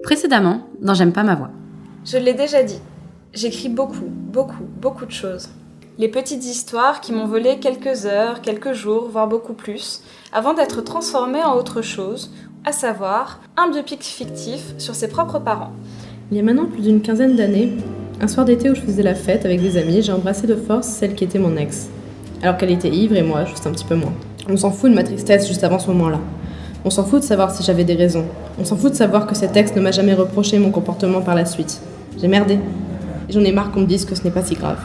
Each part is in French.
Précédemment, dans J'aime pas ma voix. Je l'ai déjà dit, j'écris beaucoup de choses. Les petites histoires qui m'ont volé quelques heures, quelques jours, voire beaucoup plus, avant d'être transformées en autre chose, à savoir un biopic fictif sur ses propres parents. Il y a maintenant plus d'une quinzaine d'années, un soir d'été où je faisais la fête avec des amis, j'ai embrassé de force celle qui était mon ex. Alors qu'elle était ivre et moi, juste un petit peu moins. On s'en fout de ma tristesse juste avant ce moment-là. On s'en fout de savoir si j'avais des raisons. On s'en fout de savoir que cet ex ne m'a jamais reproché mon comportement par la suite. J'ai merdé. Et j'en ai marre qu'on me dise que ce n'est pas si grave.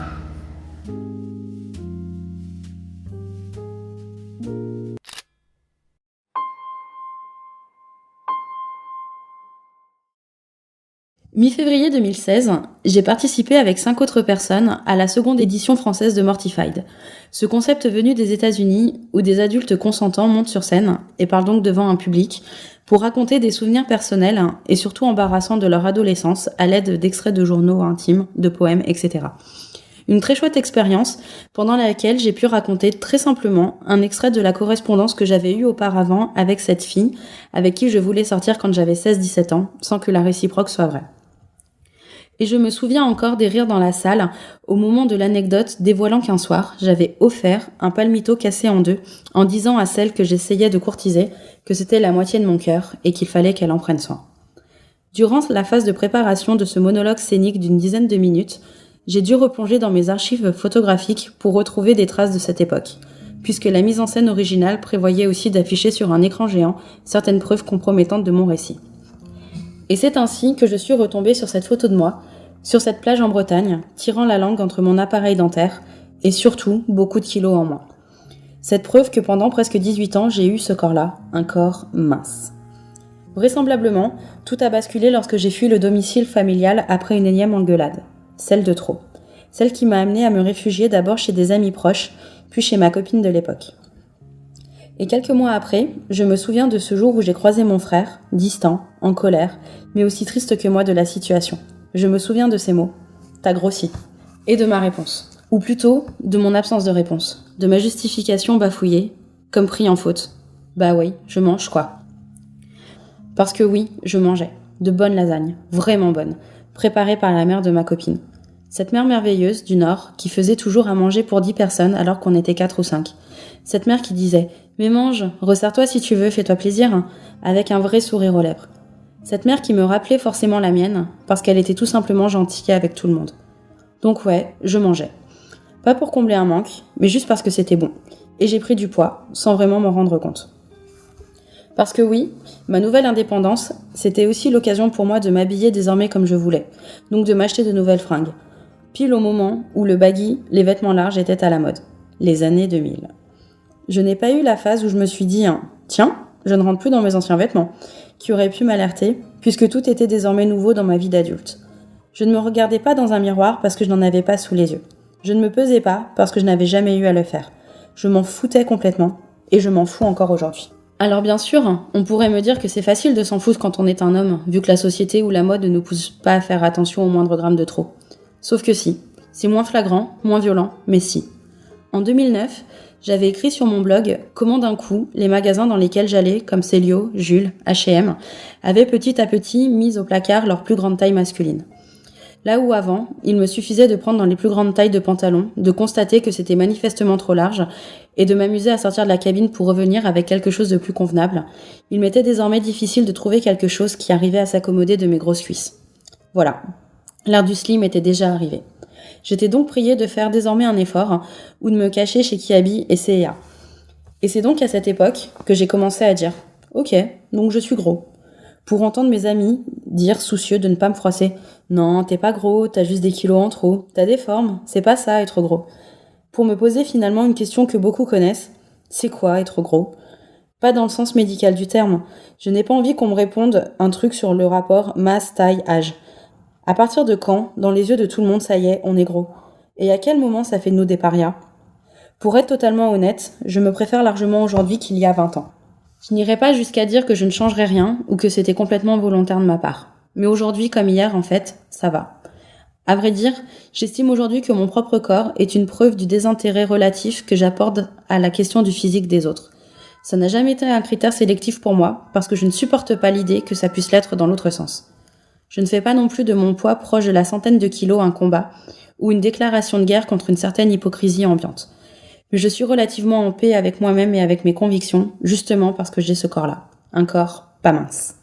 Mi-février 2016, j'ai participé avec 5 autres personnes à la seconde édition française de Mortified. Ce concept venu des États-Unis où des adultes consentants montent sur scène et parlent donc devant un public pour raconter des souvenirs personnels et surtout embarrassants de leur adolescence à l'aide d'extraits de journaux intimes, de poèmes, etc. Une très chouette expérience pendant laquelle j'ai pu raconter très simplement un extrait de la correspondance que j'avais eue auparavant avec cette fille avec qui je voulais sortir quand j'avais 16-17 ans sans que la réciproque soit vraie. Et je me souviens encore des rires dans la salle au moment de l'anecdote dévoilant qu'un soir, j'avais offert un palmito cassé en deux en disant à celle que j'essayais de courtiser que c'était la moitié de mon cœur et qu'il fallait qu'elle en prenne soin. Durant la phase de préparation de ce monologue scénique d'une dizaine de minutes, j'ai dû replonger dans mes archives photographiques pour retrouver des traces de cette époque, puisque la mise en scène originale prévoyait aussi d'afficher sur un écran géant certaines preuves compromettantes de mon récit. Et c'est ainsi que je suis retombée sur cette photo de moi, sur cette plage en Bretagne, tirant la langue entre mon appareil dentaire, et surtout beaucoup de kilos en moins. Cette preuve que pendant presque 18 ans, j'ai eu ce corps-là, un corps mince. Vraisemblablement, tout a basculé lorsque j'ai fui le domicile familial après une énième engueulade. Celle de trop. Celle qui m'a amenée à me réfugier d'abord chez des amis proches, puis chez ma copine de l'époque. Et quelques mois après, je me souviens de ce jour où j'ai croisé mon frère, distant, en colère, mais aussi triste que moi de la situation. Je me souviens de ces mots. T'as grossi. Et de ma réponse. Ou plutôt, de mon absence de réponse. De ma justification bafouillée, comme pris en faute. Bah oui, je mange quoi. Parce que oui, je mangeais. De bonnes lasagnes. Vraiment bonnes. Préparées par la mère de ma copine. Cette mère merveilleuse du Nord qui faisait toujours à manger pour 10 personnes alors qu'on était 4 ou 5. Cette mère qui disait « Mais mange, resserre-toi si tu veux, fais-toi plaisir hein, », avec un vrai sourire aux lèvres. Cette mère qui me rappelait forcément la mienne parce qu'elle était tout simplement gentille avec tout le monde. Donc ouais, je mangeais. Pas pour combler un manque, mais juste parce que c'était bon. Et j'ai pris du poids sans vraiment m'en rendre compte. Parce que oui, ma nouvelle indépendance, c'était aussi l'occasion pour moi de m'habiller désormais comme je voulais, donc de m'acheter de nouvelles fringues. Pile au moment où le baggy, les vêtements larges étaient à la mode. Les années 2000. Je n'ai pas eu la phase où je me suis dit « Tiens, je ne rentre plus dans mes anciens vêtements », qui aurait pu m'alerter, puisque tout était désormais nouveau dans ma vie d'adulte. Je ne me regardais pas dans un miroir parce que je n'en avais pas sous les yeux. Je ne me pesais pas parce que je n'avais jamais eu à le faire. Je m'en foutais complètement, et je m'en fous encore aujourd'hui. Alors bien sûr, on pourrait me dire que c'est facile de s'en foutre quand on est un homme, vu que la société ou la mode ne nous pousse pas à faire attention au moindre gramme de trop. Sauf que si. C'est moins flagrant, moins violent, mais si. En 2009, j'avais écrit sur mon blog comment d'un coup, les magasins dans lesquels j'allais, comme Célio, Jules, H&M, avaient petit à petit mis au placard leur plus grande taille masculine. Là où avant, il me suffisait de prendre dans les plus grandes tailles de pantalon, de constater que c'était manifestement trop large, et de m'amuser à sortir de la cabine pour revenir avec quelque chose de plus convenable, il m'était désormais difficile de trouver quelque chose qui arrivait à s'accommoder de mes grosses cuisses. Voilà. L'ère du slim était déjà arrivée. J'étais donc priée de faire désormais un effort, ou de me cacher chez Kiabi et C&A. Et c'est donc à cette époque que j'ai commencé à dire « Ok, donc je suis gros ». Pour entendre mes amis dire, soucieux de ne pas me froisser « Non, t'es pas gros, t'as juste des kilos en trop, t'as des formes, c'est pas ça être gros ». Pour me poser finalement une question que beaucoup connaissent « C'est quoi être gros ?» Pas dans le sens médical du terme. Je n'ai pas envie qu'on me réponde un truc sur le rapport masse, taille, âge. À partir de quand, dans les yeux de tout le monde, ça y est, on est gros? Et à quel moment ça fait de nous des parias? Pour être totalement honnête, je me préfère largement aujourd'hui qu'il y a 20 ans. Je n'irai pas jusqu'à dire que je ne changerai rien ou que c'était complètement volontaire de ma part. Mais aujourd'hui, comme hier, en fait, ça va. À vrai dire, j'estime aujourd'hui que mon propre corps est une preuve du désintérêt relatif que j'apporte à la question du physique des autres. Ça n'a jamais été un critère sélectif pour moi, parce que je ne supporte pas l'idée que ça puisse l'être dans l'autre sens. Je ne fais pas non plus de mon poids proche de la centaine de kilos un combat ou une déclaration de guerre contre une certaine hypocrisie ambiante. Mais je suis relativement en paix avec moi-même et avec mes convictions, justement parce que j'ai ce corps-là. Un corps pas mince.